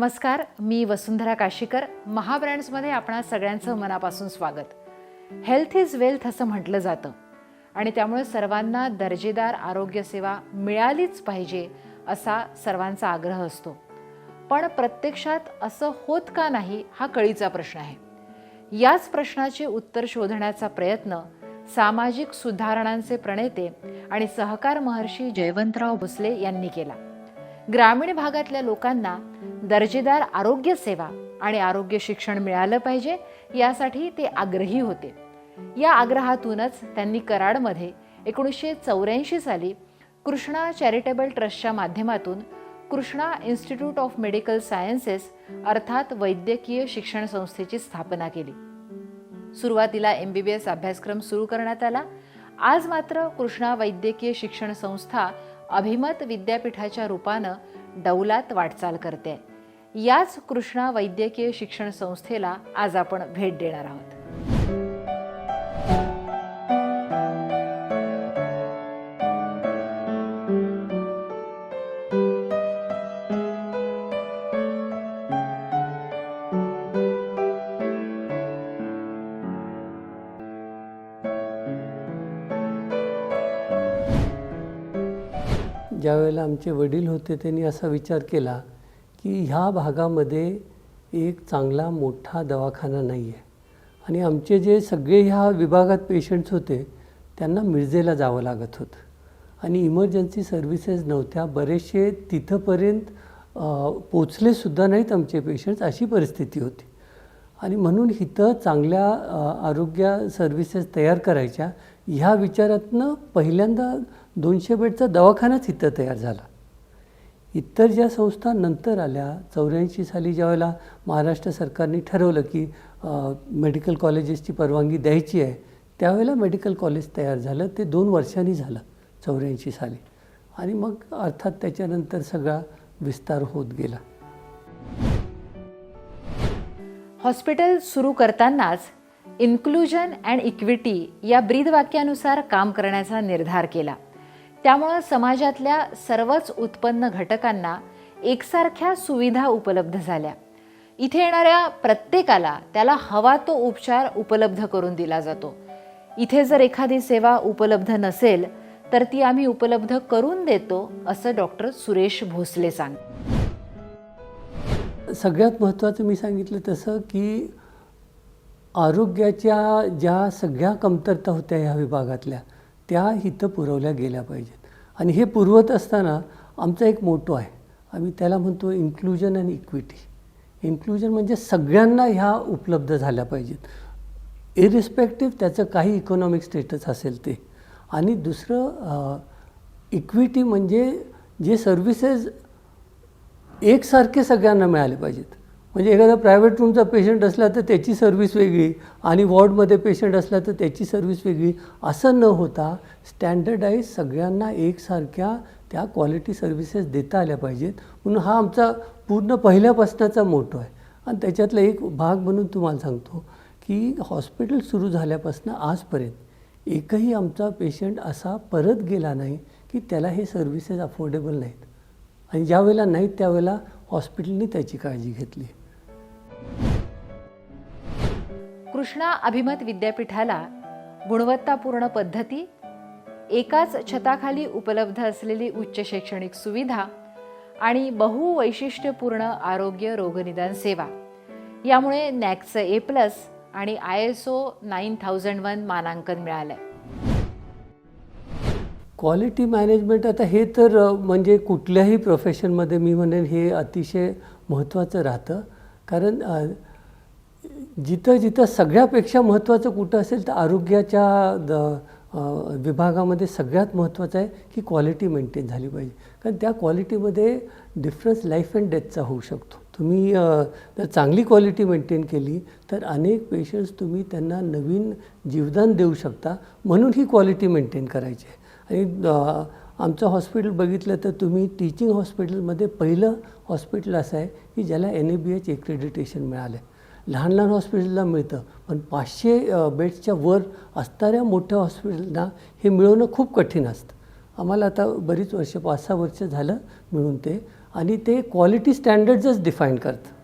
नमस्कार, मी वसुंधरा काशीकर. महाब्रँड्समध्ये आपणा सगळ्यांचं मनापासून स्वागत. हेल्थ इज वेल्थ असं म्हटलं जातं आणि त्यामुळे सर्वांना दर्जेदार आरोग्य सेवा मिळालीच पाहिजे असा सर्वांचा आग्रह असतो. पण प्रत्यक्षात असं होत का नाही हा कळीचा प्रश्न आहे. याच प्रश्नाचे उत्तर शोधण्याचा प्रयत्न सामाजिक सुधारणांचे प्रणेते आणि सहकार महर्षी जयवंतराव भोसले यांनी केला. ग्रामीण भागातल्या लोकांना दर्जेदार आरोग्य सेवा आणि आरोग्य शिक्षण मिळालं पाहिजे यासाठी ते आग्रही होते. या आग्रहातूनच त्यांनी कराडमध्ये 1984 साली कृष्णा चॅरिटेबल ट्रस्टच्या माध्यमातून Krishna institute of medical sciences अर्थात वैद्यकीय शिक्षण संस्थेची स्थापना केली. सुरुवातीला MBBS अभ्यासक्रम सुरू करण्यात आला. आज मात्र कृष्णा वैद्यकीय शिक्षण संस्था अभिमत विद्यापीठाच्या रूपानं डौलात वाटचाल करते. याच कृष्णा वैद्यकीय शिक्षण संस्थेला आज आपण भेट देणार आहोत. ज्यावेळेला आमचे वडील होते त्यांनी असा विचार केला की ह्या भागामध्ये एक चांगला मोठा दवाखाना नाही आहे आणि आमचे जे सगळे ह्या विभागात पेशंट्स होते त्यांना मिरजेला जावं लागत होतं आणि इमर्जन्सी सर्व्हिसेस नव्हत्या. बरेचसे तिथंपर्यंत पोचलेसुद्धा नाहीत आमचे पेशंट्स, अशी परिस्थिती होती. आणि म्हणून इथं चांगल्या आरोग्य सर्व्हिसेस तयार करायच्या ह्या विचारातनं पहिल्यांदा 200 बेडचा दवाखानाच इथं तयार झाला. इतर ज्या संस्था नंतर आल्या 84 साली ज्यावेळेला महाराष्ट्र सरकारने ठरवलं की मेडिकल कॉलेजेसची परवानगी द्यायची आहे त्यावेळेला मेडिकल कॉलेज तयार झालं. ते 2 वर्षांनी झालं 84 साली आणि मग अर्थात त्याच्यानंतर सगळा विस्तार होत गेला. हॉस्पिटल सुरू करतानाच इन्क्लुजन अँड इक्विटी या ब्रीदवाक्यानुसार काम करण्याचा निर्धार केला. त्यामुळं समाजातल्या सर्वच उत्पन्न घटकांना एकसारख्या सुविधा उपलब्ध झाल्या. इथे येणाऱ्या प्रत्येकाला त्याला हवा तो उपचार उपलब्ध करून दिला जातो. इथे जर एखादी सेवा उपलब्ध नसेल तर ती आम्ही उपलब्ध करून देतो असं डॉक्टर सुरेश भोसले सांगतात. सगळ्यात महत्त्वाचं मी सांगितलं तसं की आरोग्याच्या ज्या सगळ्या कमतरता होत्या ह्या विभागातल्या त्या इथं पुरवल्या गेल्या पाहिजेत. आणि हे पुरवत असताना आमचा एक मोटो आहे, आम्ही त्याला म्हणतो इन्क्लुजन अँड इक्विटी. इन्क्लुजन म्हणजे सगळ्यांना ह्या उपलब्ध झाल्या पाहिजेत, इरिस्पेक्टिव्ह त्याचं काही इकॉनॉमिक स्टेटस असेल ते. आणि दुसरं इक्विटी म्हणजे जे सर्व्हिसेस एकसारखे सगळ्यांना मिळाले पाहिजेत. म्हणजे एखादा प्रायव्हेट रूमचा पेशंट असला तर त्याची सर्व्हिस वेगळी आणि वॉर्डमध्ये पेशंट असला तर त्याची सर्व्हिस वेगळी, असं न होता स्टँडर्डाईज सगळ्यांना एकसारख्या त्या क्वालिटी सर्व्हिसेस देता आल्या पाहिजेत. म्हणून हा आमचा पूर्ण पहिल्यापासूनचा मोटो आहे. आणि त्याच्यातला एक भाग म्हणून तुम्हाला सांगतो की हॉस्पिटल सुरू झाल्यापासून आजपर्यंत एकही आमचा पेशंट असा परत गेला नाही की त्याला हे सर्व्हिसेस अफोर्डेबल नाहीत. आणि ज्यावेळेला नाहीत त्यावेळेला हॉस्पिटलने त्याची काळजी घेतली. कृष्णा अभिमत विद्यापीठाला गुणवत्तापूर्ण पद्धती, एकाच छताखाली उपलब्ध असलेली उच्च शैक्षणिक सुविधा आणि बहुवैशिष्ट्यपूर्ण आरोग्य रोगनिदान सेवा यामुळे नॅकचं A+ आणि ISO 9001 मानांकन मिळालंय. क्वालिटी मॅनेजमेंट आता हे तर म्हणजे कुठल्याही प्रोफेशनमध्ये मी म्हणेन हे अतिशय महत्त्वाचं राहतं. कारण जिथं जिथं सगळ्यापेक्षा महत्त्वाचं कुठं असेल तर आरोग्याच्या विभागामध्ये सगळ्यात महत्त्वाचं आहे की क्वालिटी मेंटेन झाली पाहिजे. कारण त्या क्वालिटीमध्ये डिफरन्स लाईफ अँड डेथचा होऊ शकतो. तुम्ही जर चांगली क्वालिटी मेंटेन केली तर अनेक पेशंट्स तुम्ही त्यांना नवीन जीवदान देऊ शकता. म्हणून ही क्वालिटी मेंटेन करायची आहे. आणि आमचं हॉस्पिटल बघितलं तर तुम्ही टीचिंग हॉस्पिटलमध्ये पहिलं हॉस्पिटल असं आहे की ज्याला NABH एक्रेडिटेशन मिळालं आहे. लहान लहान हॉस्पिटलला मिळतं पण 500 बेड्सच्या वर असणाऱ्या मोठ्या हॉस्पिटलना हे मिळवणं खूप कठीण असतं. आम्हाला आता बरीच वर्ष 5-6 वर्ष झालं मिळून ते. आणि ते क्वालिटी स्टँडर्ड्सच डिफाईन करतं.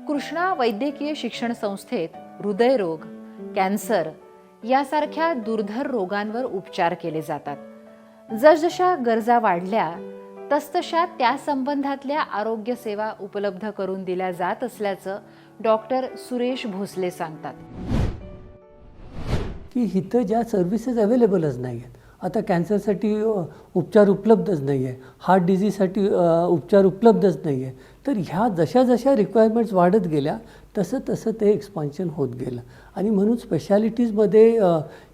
कृष्णा वैद्यकीय शिक्षण संस्थेत हृदयरोग, कॅन्सर यासारख्या दुर्धर रोगांवर उपचार केले जातात. जसजशा गरजा वाढल्या तसतशा त्या संबंधातल्या आरोग्य सेवा उपलब्ध करून दिल्या जात असल्याचं डॉक्टर सुरेश भोसले सांगतात. की इथं ज्या सर्व्हिसेस अवेलेबलच नाही आहेत. आता कॅन्सरसाठी उपचार उपलब्धच नाही आहे, हार्ट डिझीजसाठी उपचार उपलब्धच नाही आहे. तर ह्या जशा जशा रिक्वायरमेंट्स वाढत गेल्या तसं तसं ते एक्सपान्शन होत गेलं. आणि म्हणून स्पेशालिटीजमध्ये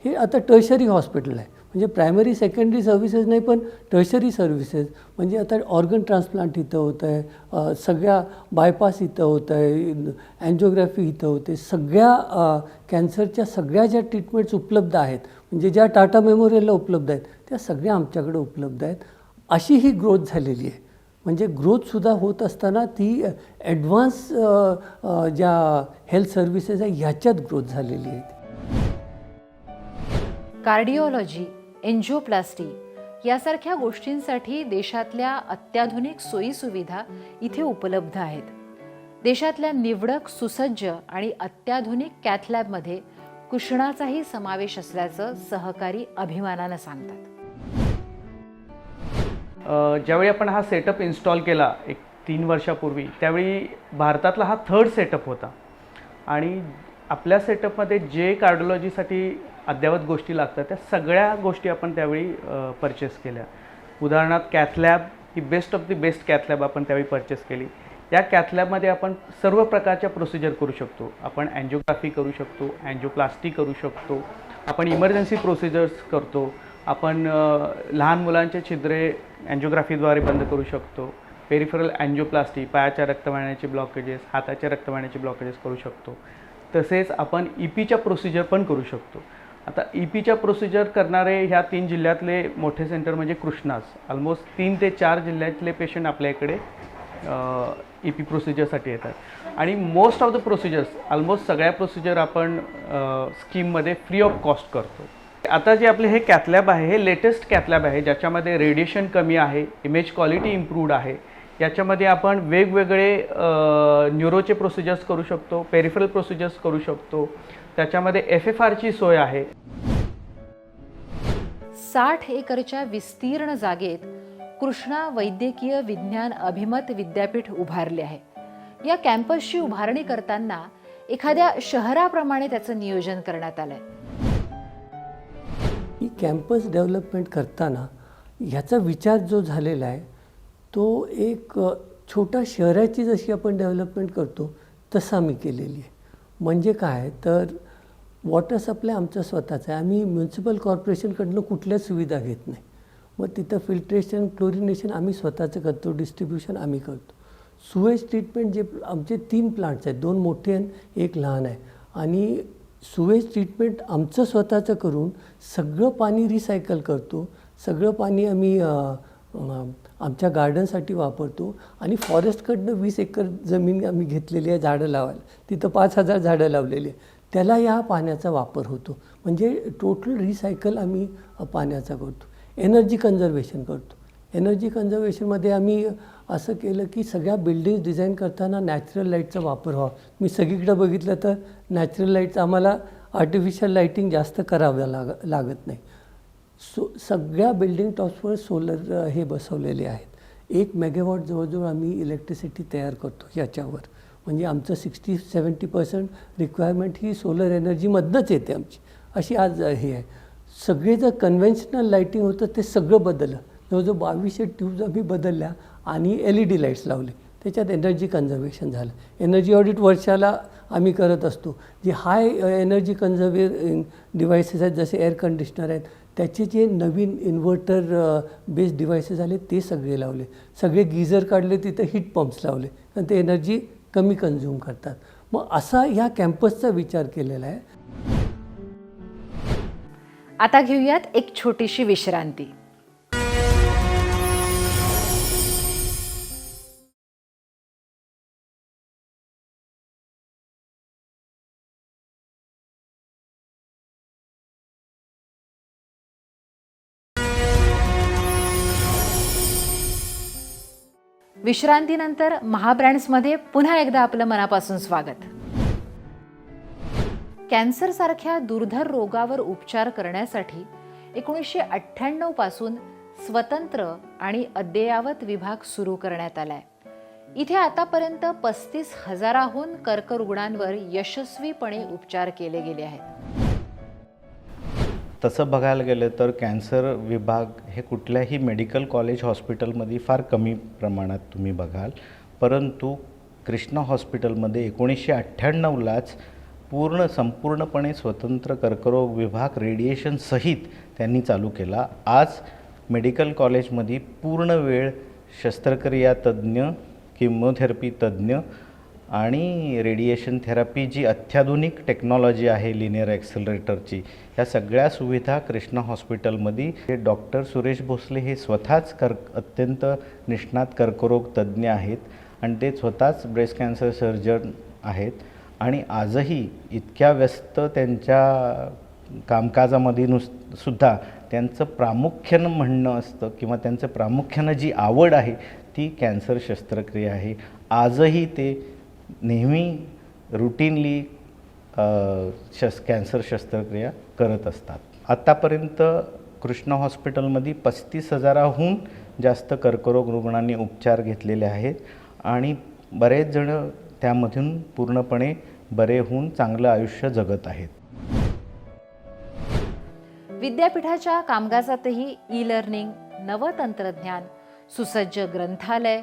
हे आता टर्शरी हॉस्पिटल आहे, म्हणजे प्रायमरी सेकंडरी सर्व्हिसेस नाही पण टर्शरी सर्व्हिसेस. म्हणजे आता ऑर्गन ट्रान्सप्लांट इथं होतं आहे, सगळ्या बायपास इथं होतं आहे, अँजिओग्राफी इथं होते, सगळ्या कॅन्सरच्या सगळ्या ज्या ट्रीटमेंट्स उपलब्ध आहेत, म्हणजे ज्या टाटा मेमोरियलला उपलब्ध आहेत त्या सगळ्या आमच्याकडे उपलब्ध आहेत. अशी ही ग्रोथ झालेली आहे. म्हणजे ग्रोथसुद्धा होत असताना ती ॲडव्हान्स ज्या हेल्थ सर्व्हिसेस आहे ह्याच्यात ग्रोथ झालेली आहे. कार्डिओलॉजी, एन्जिओप्लास्टी यासारख्या गोष्टींसाठी देशातल्या अत्याधुनिक सोयीसुविधा इथे उपलब्ध आहेत. देशातल्या निवडक, सुसज्ज आणि अत्याधुनिक कॅथलॅबमध्ये कृष्णाचाही समावेश असल्याचं सहकारी अभिमानानं सांगतात. ज्यावेळी आपण हा सेटअप इन्स्टॉल केला एक 3 वर्षापूर्वी, त्यावेळी भारतातला हा 3rd सेटअप होता. आणि आपल्या सेटअपमध्ये जे कार्डिओलॉजीसाठी अद्ययावत गोष्टी लागतात त्या सगळ्या गोष्टी आपण त्यावेळी परचेस केल्या. उदाहरणार्थ cath lab he best of the best cath lab आपण त्यावेळी परचेस केली. या कॅथलॅबमध्ये आपण सर्व प्रकारच्या प्रोसिजर करू शकतो. आपण अँजिओग्राफी करू शकतो, अँजिओप्लास्टी करू शकतो, आपण इमर्जन्सी प्रोसिजर्स करतो, आपण लहान मुलांचे छिद्रे अँजिओग्राफीद्वारे बंद करू शकतो, पेरिफेरल अँजिओप्लास्टी, पायाच्या रक्तवाहिन्याचे ब्लॉकेजेस, हाताच्या रक्तवाहिन्याचे ब्लॉकेजेस करू शकतो. तसेच आपण ईपीच्या प्रोसिजर पण करू शकतो. आता ईपीच्या प्रोसिजर करणारे ह्या 3 जिल्ह्यातले मोठे सेंटर म्हणजे कृष्णाच. ऑलमोस्ट 3 ते 4 जिल्ह्यातले पेशंट आपल्या इकडे ईपी प्रोसिजरसाठी येतात. आणि most of the procedures, almost सगळ्या प्रोसिजर आपण स्कीममध्ये फ्री ऑफ कॉस्ट करतो. आता जे आपले हे कॅथलॅब आहे हे लेटेस्ट कॅथलॅब आहे, ज्याच्यामध्ये रेडिएशन कमी आहे, इमेज क्वालिटी इम्प्रूव्ड आहे. याच्यामध्ये आपण वेगवेगळे न्यूरोचे प्रोसिजर्स करू शकतो, पेरिफरल प्रोसिजर्स करू शकतो. त्याच्यामध्ये FFRची सोय आहे. 60 एकरच्या विस्तीर्ण जागेत कृष्णा वैद्यकीय विज्ञान अभिमत विद्यापीठ उभारले आहे. या कॅम्पसची उभारणी करताना एखाद्या शहराप्रमाणे त्याचं नियोजन करण्यात आलंय. ही कॅम्पस डेव्हलपमेंट करताना ह्याचा विचार जो झालेला आहे तो एक छोट्या शहराची जशी आपण डेव्हलपमेंट करतो तसं आम्ही केलेली आहे. म्हणजे काय तर वॉटर सप्लाय आमचा स्वतःचा आहे. आम्ही म्युन्सिपल कॉर्पोरेशनकडनं कुठल्याच सुविधा घेत नाही. मग तिथं फिल्ट्रेशन, क्लोरिनेशन आम्ही स्वतःचं करतो, डिस्ट्रीब्युशन आम्ही करतो. सुवेज ट्रीटमेंट जे आमचे 3 प्लांट्स आहेत, 2 मोठे आणि 1 लहान आहे. आणि सुवेज ट्रीटमेंट आमचं स्वतःचं करून सगळं पाणी रिसायकल करतो. सगळं पाणी आम्ही आमच्या गार्डनसाठी वापरतो. आणि फॉरेस्टकडनं 20 एकर जमीन आम्ही घेतलेली आहे झाडं लावायला. तिथं 5000 झाडं लावलेली आहे. त्याला या पाण्याचा वापर होतो. म्हणजे टोटल रिसायकल आम्ही पाण्याचा करतो. एनर्जी कन्झर्वेशन करतो. एनर्जी कन्झर्वेशनमध्ये आम्ही असं केलं की सगळ्या बिल्डिंग्स डिझाईन करताना नॅचरल लाईटचा वापर व्हावा. मी सगळीकडे बघितलं तर नॅचरल लाईट्स, आम्हाला आर्टिफिशियल लाईटिंग जास्त करावं लागत नाही. सगळ्या बिल्डिंग टॉप्सवर सोलर हे बसवलेले आहेत. 1 मेगावॉट जवळजवळ आम्ही इलेक्ट्रिसिटी तयार करतो याच्यावर. म्हणजे आमचं 60-70% रिक्वायरमेंट ही सोलर एनर्जीमधनंच येते आमची. अशी आज हे आहे. सगळे जर कन्व्हेन्शनल लाईटिंग होतं ते सगळं बदललं. जवळजवळ 2200 ट्यूब्स आम्ही बदलल्या आणि LED लाईट्स लावले. त्याच्यात एनर्जी कन्झर्वेशन झालं. एनर्जी ऑडिट वर्षाला आम्ही करत असतो. जे हाय एनर्जी डिव्हायसेस आहेत जसे एअर कंडिशनर आहेत त्याचे जे नवीन इन्व्हर्टर बेस्ड डिव्हायसेस आले ते सगळे लावले. सगळे गीझर काढले, तिथं हीट पंप्स लावले आणि ते एनर्जी कमी कन्झ्युम करतात. मग असा ह्या कॅम्पसचा विचार केलेला आहे. आता घेऊयात एक छोटीशी विश्रांती. विश्रांतीनंतर महाब्रँड्समध्ये पुन्हा एकदा आपलं मनापासून स्वागत. कॅन्सरसारख्या दुर्धर रोगावर उपचार करण्यासाठी 1998 पासून स्वतंत्र आणि अद्ययावत विभाग सुरू करण्यात आलाय. इथे आतापर्यंत 35,000हून कर्करुग्णांवर यशस्वीपणे उपचार केले गेले आहेत. तसं बघायला गेलं तर कॅन्सर विभाग हे कुठल्याही मेडिकल कॉलेज हॉस्पिटलमध्ये फार कमी प्रमाणात तुम्ही बघाल, परंतु कृष्णा हॉस्पिटलमध्ये 1998लाच संपूर्णपणे स्वतंत्र कर्करोग विभाग रेडिएशन सहित त्यांनी चालू केला. आज मेडिकल कॉलेजमध्ये पूर्ण वेळ शस्त्रक्रिया तज्ज्ञ, किमोथेरपी तज्ज्ञ आणि रेडिएशन थेरपी जी अत्याधुनिक टेक्नॉलॉजी आहे लिनियर ॲक्सेलरेटरची, ह्या सगळ्या सुविधा कृष्णा हॉस्पिटलमध्ये डॉक्टर सुरेश भोसले हे स्वतःच अत्यंत निष्णात कर्करोग तज्ज्ञ आहेत आणि ते स्वतःच ब्रेस्ट कॅन्सर सर्जन आहेत. आणि आजही इतक्या व्यस्त त्यांच्या कामकाजामध्ये सुद्धा त्यांचं प्रामुख्यानं म्हणणं असतं किंवा त्यांचं प्रामुख्यानं जी आवड आहे ती कॅन्सर शस्त्रक्रिया आहे. आजही ते नेहमी रुटीनली कॅन्सर शस्त्रक्रिया करत असतात. आत्तापर्यंत कृष्णा हॉस्पिटलमध्ये 35,000हून जास्त कर्करोग रुग्णांनी उपचार घेतलेले आहेत आणि बरेच जण त्यामधून पूर्णपणे बरे होऊन चांगलं आयुष्य जगत आहेत. विद्यापीठाच्या कामकाजातही ई-लर्निंग, नवतंत्रज्ञान, सुसज्ज ग्रंथालय,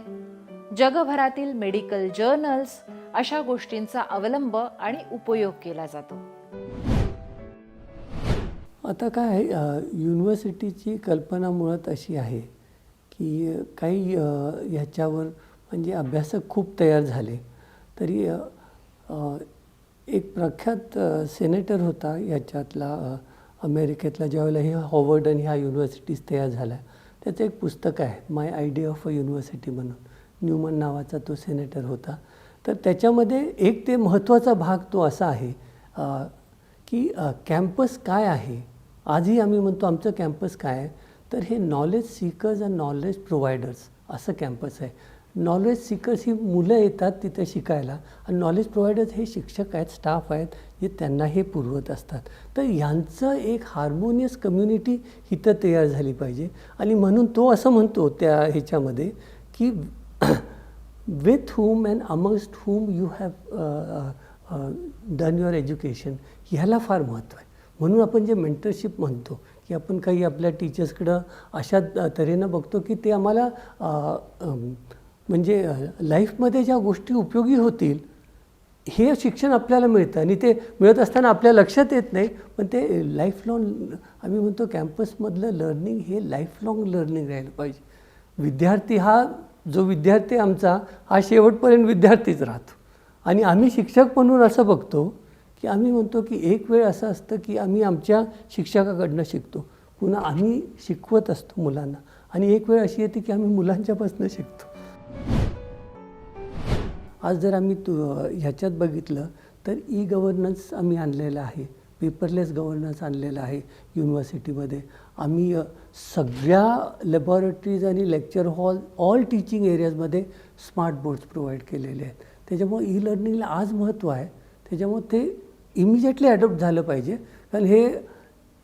जगभरातील मेडिकल जर्नल्स अशा गोष्टींचा अवलंब आणि उपयोग केला जातो. आता काय युनिव्हर्सिटीची कल्पना मुळात अशी आहे की काही ह्याच्यावर म्हणजे अभ्यासक खूप तयार झाले तरी एक प्रख्यात सेनेटर होता याच्यातला अमेरिकेतला, ज्यावेळेला हे हॉवर्ड आणि ह्या युनिव्हर्सिटीज तयार झाल्या, त्याचं एक पुस्तक आहे माय आयडिया ऑफ अ युनिव्हर्सिटी म्हणून. न्यूमन नावाचा तो सेनेटर होता. तर त्याच्यामध्ये एक ते महत्त्वाचा भाग तो असा आहे की कॅम्पस काय आहे. आजही आम्ही म्हणतो आमचं कॅम्पस काय आहे, तर हे knowledge seekers and knowledge providers असं कॅम्पस आहे. नॉलेज सीकर्स ही मुलं येतात तिथे शिकायला आणि नॉलेज प्रोव्हायडर्स हे शिक्षक आहेत, स्टाफ आहेत, जे त्यांना हे पुरवत असतात. तर यांचं एक हार्मोनियस कम्युनिटी इथं तयार झाली पाहिजे. आणि म्हणून तो असं म्हणतो त्या ह्याच्यामध्ये की with whom and amongst whom you have done your education, ह्याला फार महत्त्व आहे. म्हणून आपण जे मेंटरशिप म्हणतो की आपण काही आपल्या टीचर्सकडं अशा तऱ्हेनं बघतो की ते आम्हाला म्हणजे लाईफमध्ये ज्या गोष्टी उपयोगी होतील हे शिक्षण आपल्याला मिळतं आणि ते मिळत असताना आपल्या लक्षात येत नाही, पण ते लाईफ लाँग आम्ही म्हणतो कॅम्पसमधलं लर्निंग हे लाईफ लाँग लर्निंग राहिलं पाहिजे. विद्यार्थी हा जो विद्यार्थी आमचा हा शेवटपर्यंत विद्यार्थीच राहतो. आणि आम्ही शिक्षक म्हणून असं बघतो की आम्ही म्हणतो की एक वेळ असं असतं की आम्ही आमच्या शिक्षकाकडनं शिकतो, पुन्हा आम्ही शिकवत असतो मुलांना, आणि एक वेळ अशी येते की आम्ही मुलांच्यापासून शिकतो. आज जर आम्ही ह्याच्यात बघितलं तर ई-गव्हर्नन्स आम्ही आणलेलं आहे, पेपरलेस गव्हर्नन्स आणलेलं आहे युनिव्हर्सिटीमध्ये. आम्ही सगळ्या लॅबॉरेटरीज आणि लेक्चर हॉल ऑल टीचिंग एरियाजमध्ये स्मार्ट बोर्ड्स प्रोव्हाइड केलेले आहेत. त्याच्यामुळे ई-लर्निंगला आज महत्त्व आहे. त्याच्यामुळे ते इमिजिएटली ॲडॉप्ट झालं पाहिजे, कारण हे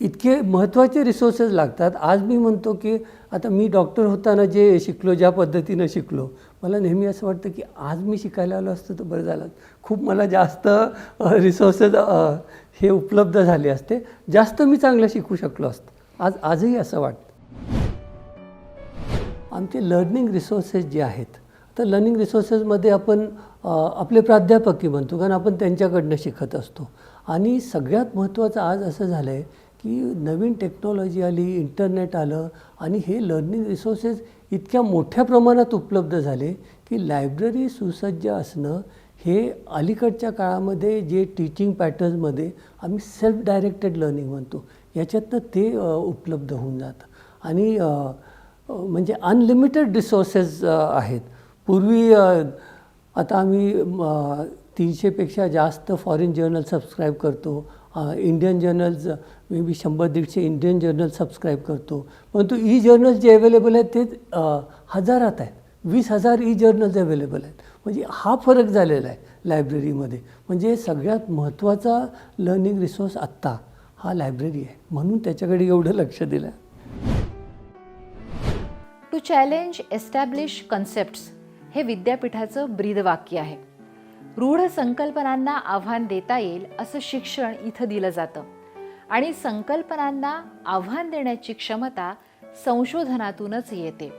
इतके महत्त्वाचे रिसोर्सेस लागतात. आज मी म्हणतो की आता मी डॉक्टर होताना जे शिकलो, ज्या पद्धतीनं शिकलो, मला नेहमी असं वाटतं की आज मी शिकायला आलो असतो तर बरं झालं, खूप मला जास्त रिसोर्सेस हे उपलब्ध झाले असते, जास्त मी चांगलं शिकू शकलो असतो. आजही असं वाटतं. आमचे लर्निंग रिसोर्सेस जे आहेत, तर लर्निंग रिसोर्सेसमध्ये आपण आपले प्राध्यापकही म्हणतो, कारण आपण त्यांच्याकडनं शिकत असतो. आणि सगळ्यात महत्त्वाचं आज असं झालं आहे की नवीन टेक्नॉलॉजी आली, इंटरनेट आलं आणि हे लर्निंग रिसोर्सेस इतक्या मोठ्या प्रमाणात उपलब्ध झाले की लायब्ररी सुसज्ज असणं हे अलीकडच्या काळामध्ये जे टीचिंग पॅटर्न्समध्ये आम्ही सेल्फ डायरेक्टेड लर्निंग म्हणतो, याच्यातनं ते उपलब्ध होऊन जातं. आणि म्हणजे अनलिमिटेड रिसोर्सेस आहेत. पूर्वी आता आम्ही 300पेक्षा जास्त फॉरेन जर्नल सबस्क्राईब करतो, Indian journals may be 100-150 Indian journal subscribe करतो, परंतु ई जर्नल्स जे अवेलेबल आहेत ते हजारात आहेत. 20,000 जर्नल्स अवेलेबल आहेत. म्हणजे हा फरक झालेला आहे लायब्ररीमध्ये. म्हणजे सगळ्यात महत्त्वाचा लर्निंग रिसोर्स आत्ता हा लायब्ररी आहे, म्हणून त्याच्याकडे एवढं लक्ष दिलं आहे. टू चॅलेंज एस्टॅब्लिश कन्सेप्ट्स हे विद्यापीठाचं ब्रीदवाक्य आहे. रूढ संकल्पनांना आव्हान देता येईल असं शिक्षण इथं दिलं जातं आणि संकल्पनांना आव्हान देण्याची क्षमता संशोधनातूनच येते.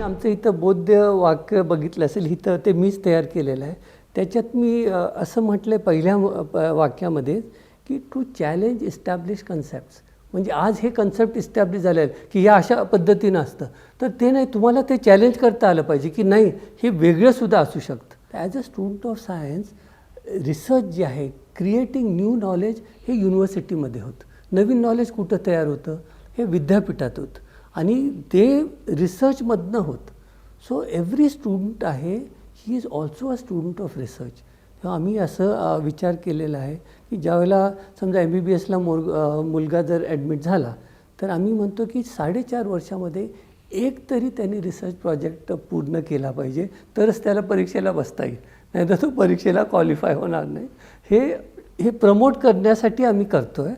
आमचं इथं बौद्ध वाक्य बघितलं असेल, इथं ते मीच तयार केलेलं आहे. त्याच्यात मी असं म्हटलं पहिल्या वाक्यामध्ये की टू चॅलेंज इस्टॅब्लिश कन्सेप्ट्स. म्हणजे आज हे कन्सेप्ट इस्टॅब्लिश झाले आहेत की या अशा पद्धतीनं असतं, तर ते नाही, तुम्हाला ते चॅलेंज करता आलं पाहिजे की नाही, हे वेगळंसुद्धा असू शकतं. As a student of science, research जे आहे, क्रिएटिंग न्यू नॉलेज, हे युनिव्हर्सिटीमध्ये होतं. नवीन नॉलेज कुठं तयार होतं? हे विद्यापीठात होतं आणि ते रिसर्चमधनं होतं. सो एव्हरी स्टुडंट आहे, he is also a student of research. तेव्हा आम्ही असं विचार केलेला आहे की ज्यावेळेला समजा MBBSला मुलगा जर ॲडमिट झाला, तर आम्ही म्हणतो की 4.5 वर्षामध्ये एक तरी त्यांनी रिसर्च प्रोजेक्ट पूर्ण केला पाहिजे, तरच त्याला परीक्षेला बसता येईल, नाही तर तो परीक्षेला क्वालिफाय होणार नाही. हे प्रमोट करण्यासाठी आम्ही करतो आहे.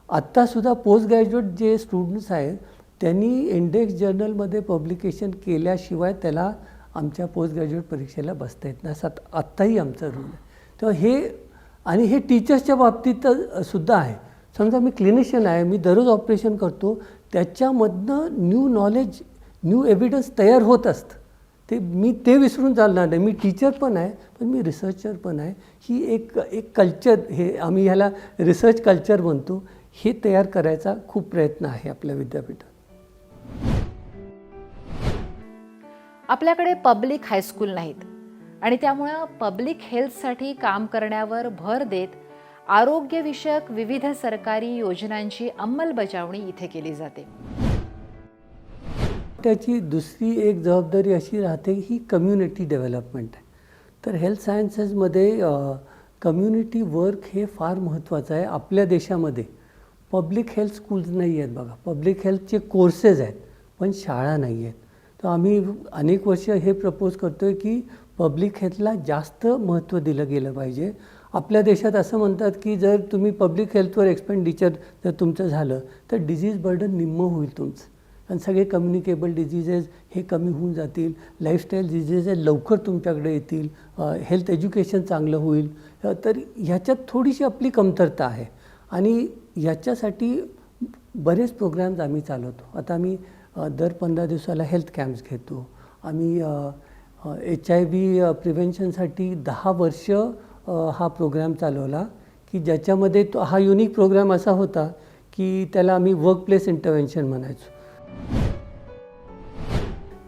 आत्तासुद्धा पोस्ट ग्रॅज्युएट जे स्टुडंट्स आहेत, त्यांनी इंडेक्स जर्नलमध्ये पब्लिकेशन केल्याशिवाय त्याला आमच्या पोस्ट ग्रॅज्युएट परीक्षेला बसता येत नाही, असं आत्ताही आमचा रूल आहे. तेव्हा हे टीचर्सच्या बाबतीत सुद्धा आहे. समजा मी क्लिनिशियन आहे, मी दररोज ऑपरेशन करतो, त्याच्यामधनं न्यू नॉलेज, न्यू एव्हिडन्स तयार होत असतं. मी ते विसरून चालणार नाही. मी टीचर पण आहे, पण मी रिसर्चर पण आहे. ही एक कल्चर, हे आम्ही ह्याला रिसर्च कल्चर म्हणतो, हे तयार करायचा खूप प्रयत्न आहे आपल्या विद्यापीठात. आपल्याकडे पब्लिक हायस्कूल नाहीत आणि त्यामुळं पब्लिक हेल्थसाठी काम करण्यावर भर देत आरोग्यविषयक विविध सरकारी योजनांची अंमलबजावणी इथे केली जाते. त्याची दुसरी एक जबाबदारी अशी राहते, ही कम्युनिटी डेव्हलपमेंट आहे. तर हेल्थ सायन्सेसमध्ये कम्युनिटी वर्क हे फार महत्त्वाचं आहे. आपल्या देशामध्ये पब्लिक हेल्थ स्कूल्स नाही आहेत बघा, पब्लिक हेल्थचे कोर्सेस आहेत, पण शाळा नाही आहेत. तर आम्ही अनेक वर्ष हे प्रपोज करतो आहे की पब्लिक हेल्थला जास्त महत्त्व दिलं गेलं पाहिजे. आपल्या देशात असं म्हणतात की जर तुम्ही पब्लिक हेल्थवर एक्सपेंडिचर जर तुमचं झालं, तर डिझीज बर्डन निम्मं होईल तुमचं, आणि सगळे कम्युनिकेबल डिझिजेस हे कमी होऊन जातील, लाईफस्टाईल डिझिजेस लवकर तुमच्याकडे येतील, हेल्थ एज्युकेशन चांगलं होईल. तर ह्याच्यात थोडीशी आपली कमतरता आहे आणि याच्यासाठी बरेच प्रोग्राम्स आम्ही चालवतो. आता आम्ही दर 15 दिवसाला हेल्थ कॅम्प्स घेतो. आम्ही HIV प्रिव्हेन्शनसाठी 10 वर्ष हा प्रोग्राम चालवला, की ज्याच्यामध्ये हा युनिक प्रोग्राम असा होता की त्याला आम्ही वर्कप्लेस इंटरव्हेन्शन म्हणायचो.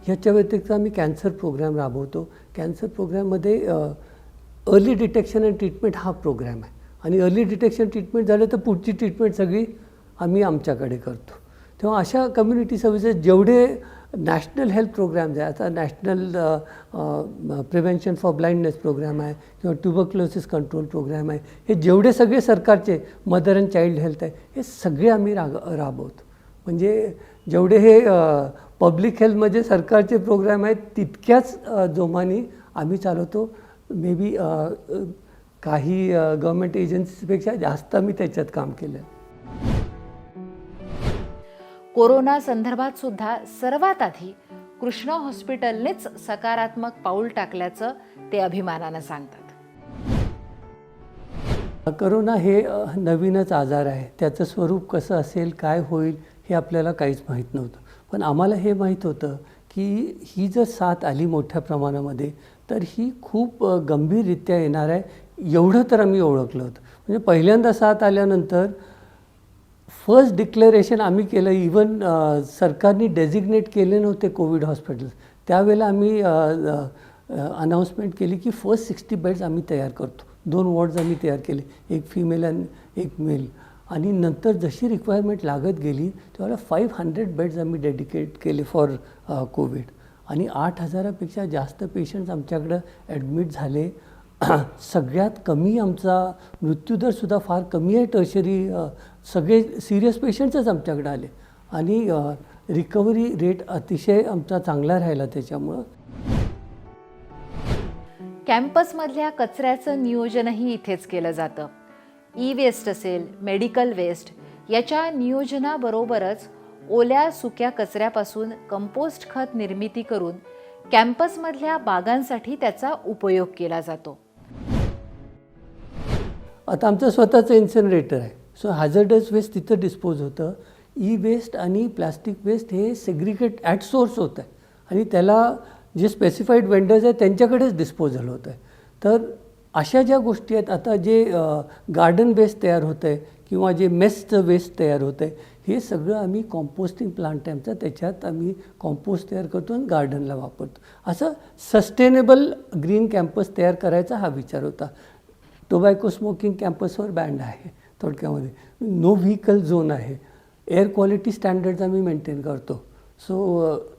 ह्याच्या व्यतिरिक्त आम्ही कॅन्सर प्रोग्राम राबवतो. कॅन्सर प्रोग्राममध्ये अर्ली डिटेक्शन अँड ट्रीटमेंट हा प्रोग्राम आहे, आणि अर्ली डिटेक्शन ट्रीटमेंट झालं तर पुढची ट्रीटमेंट सगळी आम्ही आमच्याकडे करतो. तेव्हा अशा कम्युनिटी सर्व्हिसेस जेवढे नॅशनल हेल्थ प्रोग्राम्स आहे, आता national prevention for blindness program आहे किंवा ट्युबरक्लोसिस कंट्रोल प्रोग्राम आहे, हे जेवढे सगळे सरकारचे मदर अँड चाइल्ड हेल्थ आहे, हे सगळे आम्ही राबवतो. म्हणजे जेवढे हे पब्लिक हेल्थमध्ये सरकारचे प्रोग्राम आहेत, तितक्याच जोमाने आम्ही चालवतो. मे बी काही गव्हर्मेंट एजन्सीपेक्षा जास्त आम्ही त्याच्यात काम केलं आहे. कोरोना संदर्भात सुद्धा सर्वात आधी कृष्णा हॉस्पिटलनेच सकारात्मक पाऊल टाकल्याचं ते अभिमानानं सांगतात. करोना हे नवीनच आजार आहे. त्याचं स्वरूप कसं असेल, काय होईल, हे आपल्याला काहीच माहीत नव्हतं. पण आम्हाला हे माहीत होतं की ही जर साथ आली मोठ्या प्रमाणामध्ये, तर ही खूप गंभीररित्या येणार आहे, एवढं तर आम्ही ओळखलं होतं. म्हणजे पहिल्यांदा साथ आल्यानंतर फर्स्ट डिक्लेरेशन आम्ही केलं. इवन सरकारने डेझिग्नेट केले नव्हते कोविड हॉस्पिटल्स, त्यावेळेला आम्ही अनाऊन्समेंट केली की फर्स्ट 60 बेड्स आम्ही तयार करतो. 2 वॉर्ड्स आम्ही तयार केले, एक फिमेल आणि एक मेल. आणि नंतर जशी रिक्वायरमेंट लागत गेली तेव्हा 500 बेड्स आम्ही डेडिकेट केले फॉर कोविड, आणि 8,000पेक्षा जास्त पेशंट्स आमच्याकडं ॲडमिट झाले. सगळ्यात कमी आमचा मृत्यूदरसुद्धा फार कमी आहे. टर्शरी सगळे सिरियस पेशंट्सच आमच्याकडे आले, आणि रिकव्हरी रेट अतिशय आमचा चांगला राहिला त्याच्यामुळं. कॅम्पसमधल्या कचऱ्याचं नियोजनही इथेच केलं जातं. ई वेस्ट असेल, मेडिकल वेस्ट याच्या नियोजनाबरोबरच ओल्या सुक्या कचऱ्यापासून कंपोस्ट खत निर्मिती करून कॅम्पसमधल्या बागांसाठी त्याचा उपयोग केला जातो. आता आमचं स्वतःचं इन्सिनरेटर आहे. सो हॅझर्डस वेस्ट तिथं डिस्पोज होतं. ई वेस्ट आणि प्लास्टिक वेस्ट हे सेग्रिगेट ॲट सोर्स होतं आहे आणि त्याला जे स्पेसिफाईड वेंडर्स आहेत त्यांच्याकडेच डिस्पोजल होतं आहे. तर अशा ज्या गोष्टी आहेत, आता जे गार्डन वेस्ट तयार होतं आहे किंवा जे मेसचं वेस्ट तयार होतं आहे, हे सगळं आम्ही कॉम्पोस्टिंग प्लांट आहे आमचा, त्याच्यात आम्ही कॉम्पोस्ट तयार करतो आणि गार्डनला वापरतो. असं सस्टेनेबल ग्रीन कॅम्पस तयार करायचा हा विचार होता. टोबॅको स्मोकिंग कॅम्पसवर बँड आहे थोडक्यामध्ये. नो व्हेकल झोन आहे. एअर क्वालिटी स्टँडर्ड्स आम्ही मेंटेन करतो. सो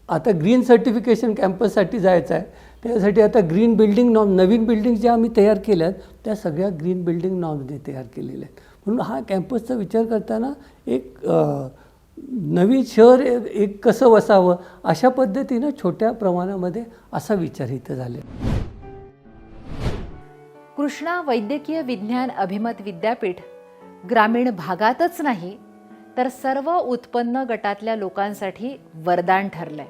आता ग्रीन सर्टिफिकेशन कॅम्पससाठी जायचं आहे. त्यासाठी आता ग्रीन बिल्डिंग नॉर्म, नवीन बिल्डिंग ज्या आम्ही तयार केल्या आहेत त्या सगळ्या ग्रीन बिल्डिंग नॉर्मने तयार केलेल्या आहेत. म्हणून हा कॅम्पसचा विचार करताना एक नवीन शहर एक कसं वसावं अशा पद्धतीनं छोट्या प्रमाणामध्ये असा विचार इथं झालेला. कृष्णा वैद्यकीय विज्ञान अभिमत विद्यापीठ ग्रामीण भागातच नाही तर सर्व उत्पन्न गटातल्या लोकांसाठी वरदान ठरलंय.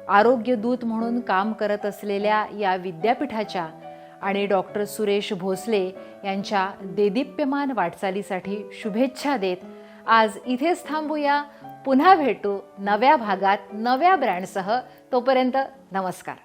आरोग्य दूत म्हणून काम करत असलेल्या या विद्यापीठाच्या आणि डॉक्टर सुरेश भोसले यांच्या देदीप्यमान वाटचालीसाठी शुभेच्छा देत आज इथेच थांबूया. पुन्हा भेटू नव्या भागात नव्या ब्रँडसह. तोपर्यंत नमस्कार.